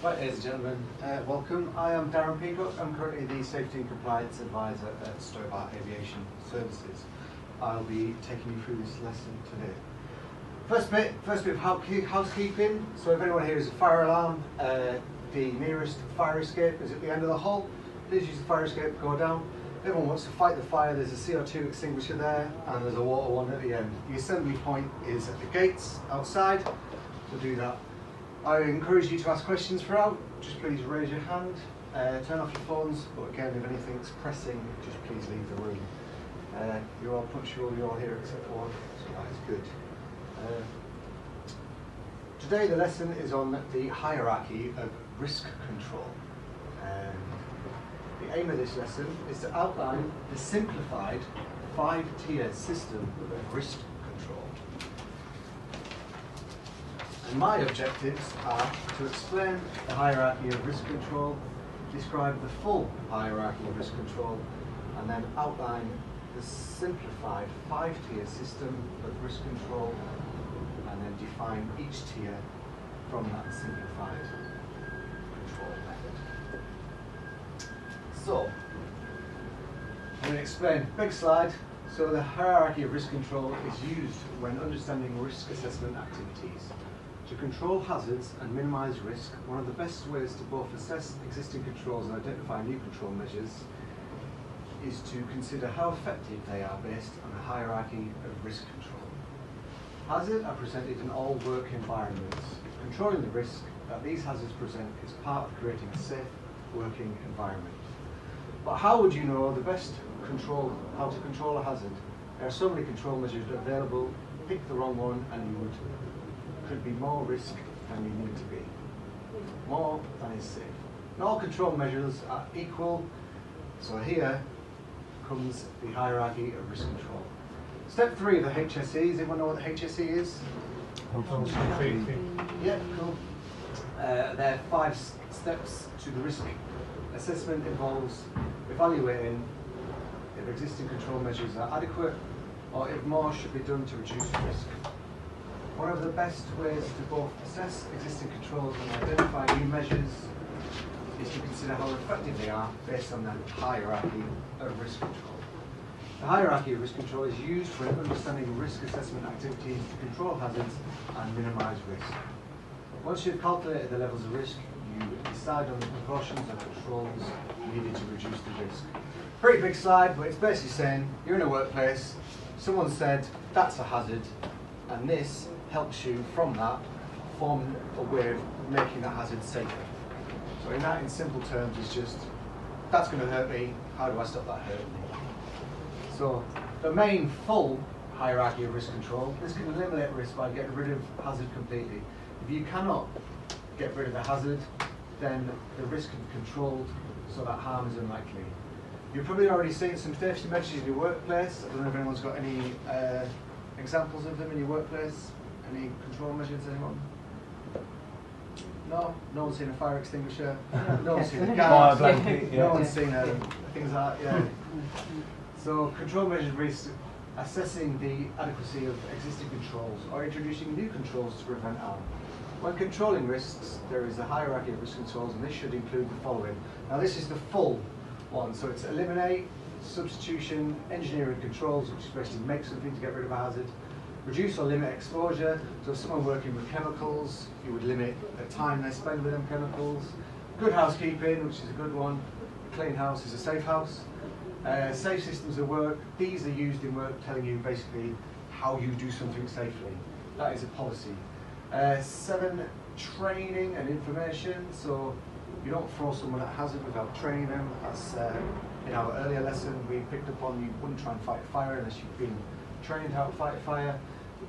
Right, ladies and gentlemen, welcome. I am Darren Peacock. I'm currently the Safety and Compliance Advisor at Stobart Aviation Services. I'll be taking you through this lesson today. First bit of housekeeping. So if anyone hears a fire alarm, the nearest fire escape is at the end of the hall. Please use the fire escape to go down. If everyone wants to fight the fire, there's a CO2 extinguisher there and there's a water one at the end. The assembly point is at the gates outside, so do that. I encourage you to ask questions throughout. Just please raise your hand, turn off your phones, but again, if anything's pressing, just please leave the room. You're all punctual, you're all here except for one, so that is good. Today the lesson is on the hierarchy of risk control. The aim of this lesson is to outline the simplified 5-tier system of risk control. And my objectives are to explain the hierarchy of risk control, describe the full hierarchy of risk control, and then outline the simplified 5-tier system of risk control, and then define each tier from that simplified control method. So, I'm going to explain, big slide. So the hierarchy of risk control is used when understanding risk assessment activities. To control hazards and minimise risk, one of the best ways to both assess existing controls and identify new control measures is to consider how effective they are based on a hierarchy of risk control. Hazards are presented in all work environments. Controlling the risk that these hazards present is part of creating a safe working environment. But how would you know the best control, how to control a hazard? There are so many control measures available. Pick the wrong one and you could be more risk than you need to be. More than is safe. Not all control measures are equal, so here comes the hierarchy of risk control. Step 3 of the HSE. Does anyone know what the HSE is? Yeah, cool. There are 5 steps to the risk assessment. Involves evaluating if existing control measures are adequate or if more should be done to reduce risk. One of the best ways to both assess existing controls and identify new measures is to consider how effective they are based on the hierarchy of risk control. The hierarchy of risk control is used when understanding risk assessment activities to control hazards and minimise risk. Once you've calculated the levels of risk, you decide on the precautions and controls needed to reduce the risk. Pretty big slide, but it's basically saying you're in a workplace, someone said that's a hazard, and this helps you from that form a way of making that hazard safer. So in simple terms, it's just, that's going to hurt me, how do I stop that hurting me? So the main full hierarchy of risk control, this can eliminate risk by getting rid of hazard completely. If you cannot get rid of the hazard, then the risk can be controlled so that harm is unlikely. You've probably already seen some safety measures in your workplace. I don't know if anyone's got any examples of them in your workplace. Any control measures, anyone? No? No one's seen a fire extinguisher? No one's seen a gas? No one's seen things like that, yeah. So control measures risk assessing the adequacy of existing controls or introducing new controls to prevent harm. When controlling risks, there is a hierarchy of risk controls, and this should include the following. Now this is the full one, so it's eliminate, substitution, engineering controls, which is basically make something to get rid of a hazard. Reduce or limit exposure, so if someone working with chemicals, you would limit the time they spend with them chemicals. Good housekeeping, which is a good one. A clean house is a safe house. Safe systems of work, these are used in work telling you basically how you do something safely. That is a policy. 7, training and information, so you don't throw someone at hazard without training them. As in our earlier lesson, we picked up on you wouldn't try and fight a fire unless you've been trained how to fight a fire.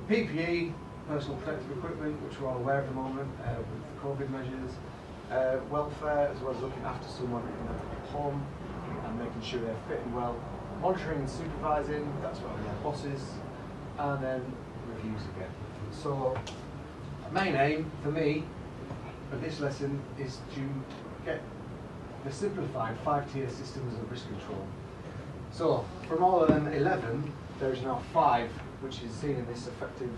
PPE, personal protective equipment, which we're all aware of at the moment with the COVID measures. Welfare, as well as looking after someone in their home and making sure they're fitting well. Monitoring and supervising, that's where we have bosses. And then reviews again. So, the main aim for me of this lesson is to get the simplified 5-tier systems of risk control. So, from all of them 11, there's now 5, which is seen in this effective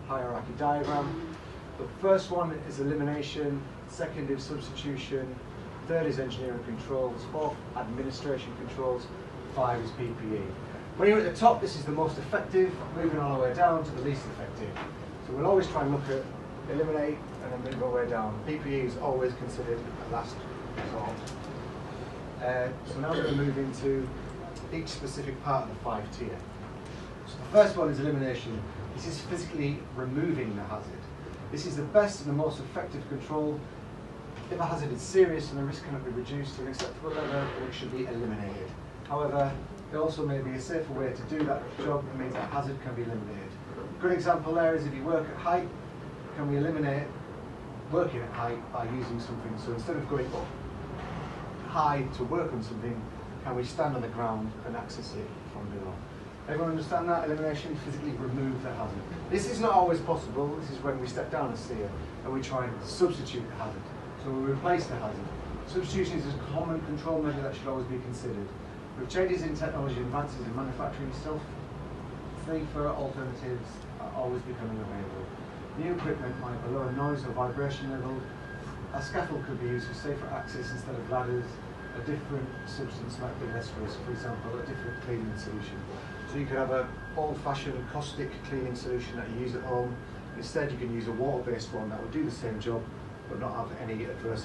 hierarchy diagram. The first one is elimination. second is substitution, third is engineering controls, fourth administration controls, 5 is PPE. When you're at the top, this is the most effective, moving all the way down to the least effective. So we'll always try and look at eliminate and then move all the way down. PPE is always considered a last resort. So now we're going to move into each specific part of the 5 tier. So the first one is elimination. This is physically removing the hazard. This is the best and the most effective control. If a hazard is serious and the risk cannot be reduced to an acceptable level, it should be eliminated. However, there also may be a safer way to do that job. It means that hazard can be eliminated. A good example there is if you work at height, can we eliminate working at height by using something? So instead of going up high to work on something, can we stand on the ground and access it from below? Everyone understand that? Elimination, physically remove the hazard. This is not always possible. This is when we step down a tier and we try and substitute the hazard. So we replace the hazard. Substitution is a common control measure that should always be considered. With changes in technology and advances in manufacturing stuff, safer alternatives are always becoming available. New equipment might have a lower noise or vibration level. A scaffold could be used for safer access instead of ladders. A different substance might be less risk, for example, a different cleaning solution. So you could have an old-fashioned caustic cleaning solution that you use at home. Instead, you can use a water-based one that will do the same job but not have any adverse